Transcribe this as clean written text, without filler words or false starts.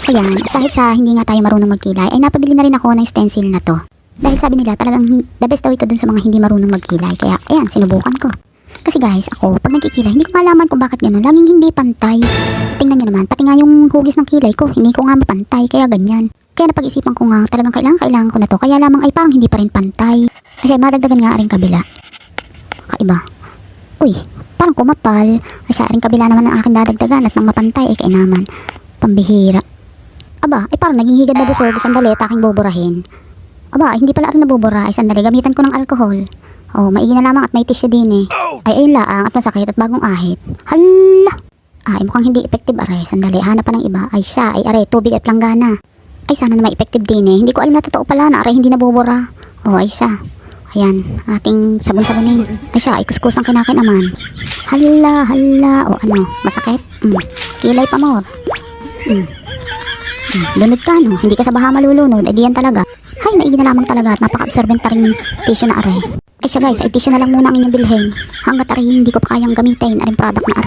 Ayan, kahit sa hindi nga tayo marunong magkilay, ay napabili na rin ako ng stencil na to. Dahil sabi nila talagang the best daw ito dun sa mga hindi marunong magkilay. Kaya ayan, sinubukan ko. Kasi guys, ako, pag nagkikilay, hindi ko malaman kung bakit gano'n. Laging hindi pantay. Tingnan nyo naman, pati nga yung hugis ng kilay ko, hindi ko nga mapantay, kaya ganyan. Kaya napag-isipan ko nga, talagang kailangan ko na to. Kaya lamang ay parang hindi pa rin pantay. Kasi madagdagan nga rin kabila. Kaiba. Uy, parang kumapal. Kasi rin kabila naman ang aking dadagdagan at nang mapantay ay kainaman. Pambihira. Aba, ay parang naging higad na busog. Sandali, aking buburahin. Aba, ay hindi pala rin nabubura. Ay sandali, gamitan ko ng alcohol. Oh, maigi na lamang at may tissue din eh. Ay ayun laang at masakit at bagong ahit. Hala! Ay mukhang hindi effective are. Sandali, hanap pa ng iba. Ay siya, ay are, tubig at planggana. Ay sana na may effective din eh. Hindi ko alam na totoo pala na are hindi nabubura. Oh, ay siya. Ayan, ating sabon-sabonin. Ay siya, ay kuskusang kinakinaman. Hala, hala. O ano, masakit? Kilay pa more. Lunod ka no, hindi ka sa baha malulunod. Ay diyan talaga. Hay, maigi na lamang talaga at napaka-absorbent pa rin tissue na are. Ay siya guys, ay tissue na lang muna ang inyong bilhin. Hanggat are hindi ko pa kayang gamitin, aring product na are.